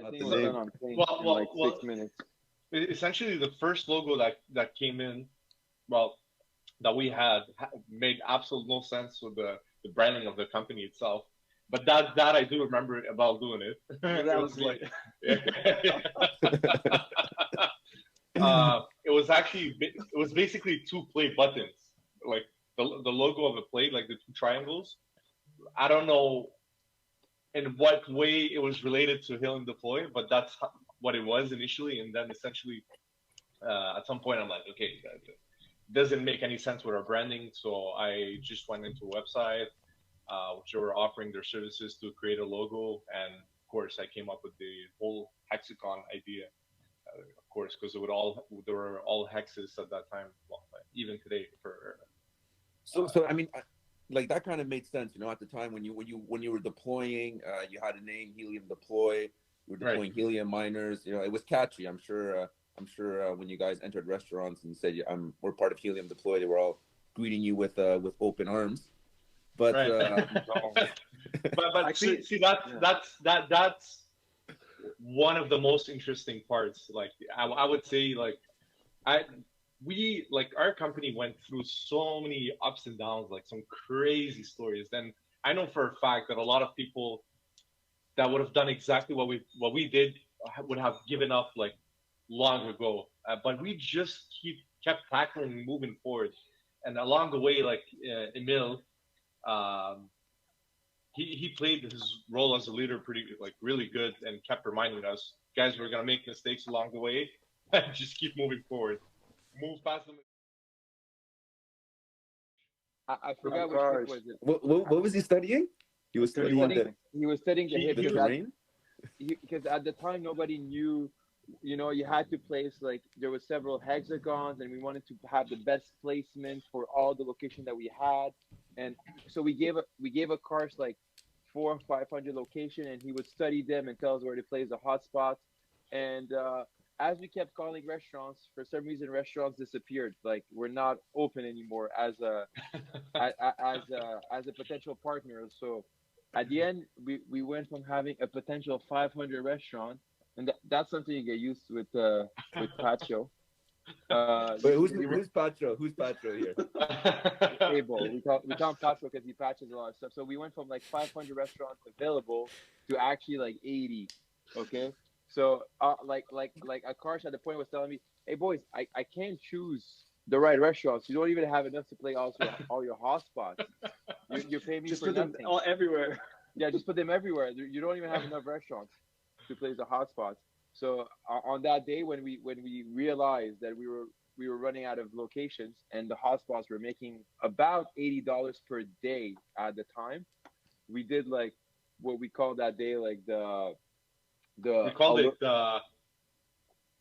I Not think the it was done name. on paint Well, in like well, six well. minutes. Essentially, the first logo that came in, well, that we had made absolute no sense with the branding of the company itself. But that I do remember about doing it. Well, It that was was like, me. it was actually it was basically two play buttons, like the logo of the plate, like the two triangles. I don't know in what way it was related to Hill and Deploy, but that's what it was initially, and then essentially at some point I'm like, okay, that doesn't make any sense with our branding, so I just went into a website which were offering their services to create a logo, and of course I came up with the whole hexagon idea. Of course, because it would all there were all hexes at that time, well, even today for. So I mean, like that kind of made sense, at the time when you were deploying, you had a name, Helium Deploy. You were Right. deploying helium miners. It was catchy. I'm sure when you guys entered restaurants and said, we're part of Helium Deploy," they were all greeting you with open arms. But Right. No. But see Actually, see that's yeah. that's one of the most interesting parts. Like I would say like I we like our company went through so many ups and downs, like some crazy stories. Then I know for a fact that a lot of people that would have done exactly what we did would have given up like long ago. But we just kept tackling and moving forward. And along the way, like Emil, um, he played his role as a leader pretty like really good and kept reminding us, guys, we're gonna make mistakes along the way. Just keep moving forward. Move past them. I Of forgot which ship course. was it. what was he studying? He was He was 31 studying studying. the thing. He was studying the hip He the because was terrain. because at the time nobody knew. You had to place like there was several hexagons, and we wanted to have the best placement for all the location that we had, and so we gave a course like 400 or 500 location, and he would study them and tell us where to place the hot spots. And as we kept calling restaurants, for some reason restaurants disappeared. Like we're not open anymore as a potential partner. So at the end, we went from having a potential 500 restaurant, and that's something you get used to with patio. Wait, We went who's Patro? Who's Patro here? able. We call him patio because he patches a lot of stuff. So we went from like 500 restaurants available to actually like 80. Okay, so like Akash at the point was telling me, "Hey boys, I can't choose the right restaurants. You don't even have enough to play also all your hotspots. You're paying me Just for put them nothing. all everywhere. Yeah, just put them everywhere. You don't even have enough restaurants to place the hotspots. So on that day when we realized that we were running out of locations and the hotspots were making about $80 per day at the time, we did like what we call that day like we the called alert. it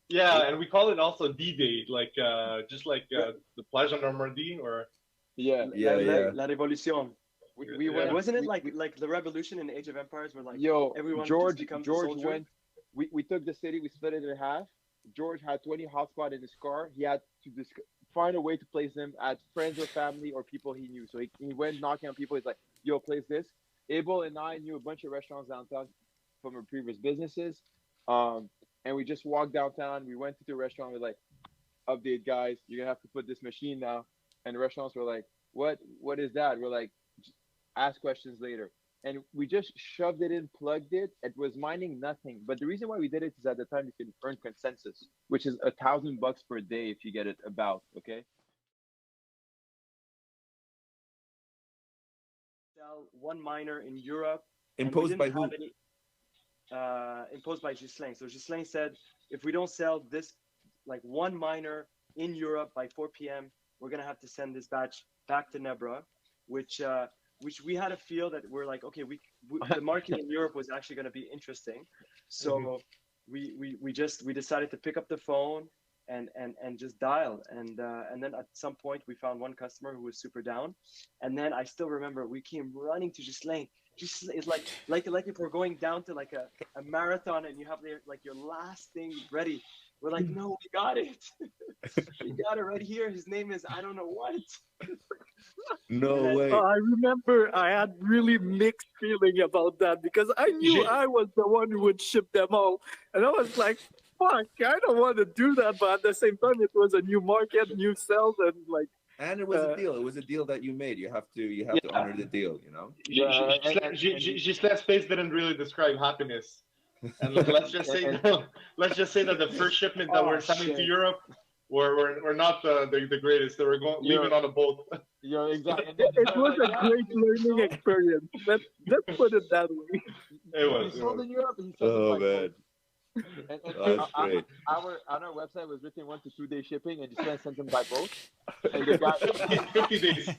yeah, and we call it also D-Day, like just like the Plage Normandie or Yeah, Yeah, yeah. La Revolution. we yeah. went Wasn't it we like the revolution in Age of Empires where like yo everyone just George becomes a George soldier? went. We took the city, we split it in half. George had 20 hotspots in his car. He had to find a way to place them at friends or family or people he knew. So he went knocking on people. He's like, yo, place this. Abel and I knew a bunch of restaurants downtown from our previous businesses. Um, and we just walked downtown. We went to the restaurant. We're like, update, guys. You're going to have to put this machine now. And the restaurants were like, what is that? We're like, ask questions later. And we just shoved it in, plugged it. It was mining nothing. But the reason why we did it is at the time you can earn consensus, which is $1,000 per day if you get it about. Okay. Sell one miner in Europe, and we Imposed didn't by have who? any imposed by Ghislain. So Ghislain said, if we don't sell this like one miner in Europe by 4 p.m., we're gonna have to send this batch back to Nebra, which which we had a feel that we're like, okay, the market in Europe was actually going to be interesting, Mhm. so we decided to pick up the phone and just dial, and then at some point we found one customer who was super down, and then I still remember we came running to Ghislain. Just it's like if we're going down to like a marathon and you have like your last thing ready, We're like, no, we got it. We got it right here. His name is I don't know what. No And way. Oh, I remember I had really mixed feeling about that because I knew I was the one who would ship them all. And I was like, fuck, I don't want to do that. But at the same time, it was a new market, new sales, and like, And it was a deal. It was a deal that you made. You have to Yeah. honor the deal, you know? Yeah, Gislain's face didn't really describe happiness. And let's just say that the first shipment that Oh, we're sending to shit. Europe were not the greatest. They were leaving on a boat. yeah, exactly. it was a great learning experience. Let's put it that way. It was. He It sold was. in Europe. He sold Oh it by man. boat. And Oh, that's great. on our website was written 1 to 2 day shipping, and just sent them by boat. And the guy, 50 days.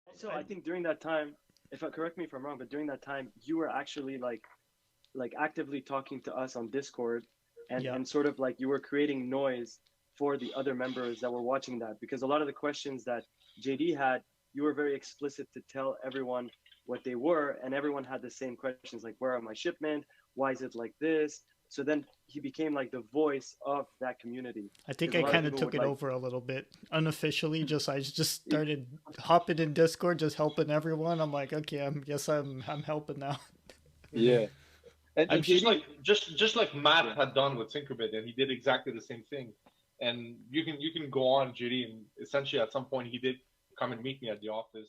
Also, I think during that time, correct me if I'm wrong, but during that time, you were actually like actively talking to us on Discord, and Yeah. and sort of like you were creating noise for the other members that were watching that, because a lot of the questions that JD had, you were very explicit to tell everyone what they were, and everyone had the same questions like, where are my shipment? Why is it like this? So then he became like the voice of that community. I think Because I a lot of kind of people took would it like- over a little bit unofficially. I just started hopping in Discord, just helping everyone. I'm like, okay, I'm helping now. yeah. And And JD, just like Matt had done with Syncrobit, and he did exactly the same thing. And you can go on, JD, and essentially at some point he did come and meet me at the office.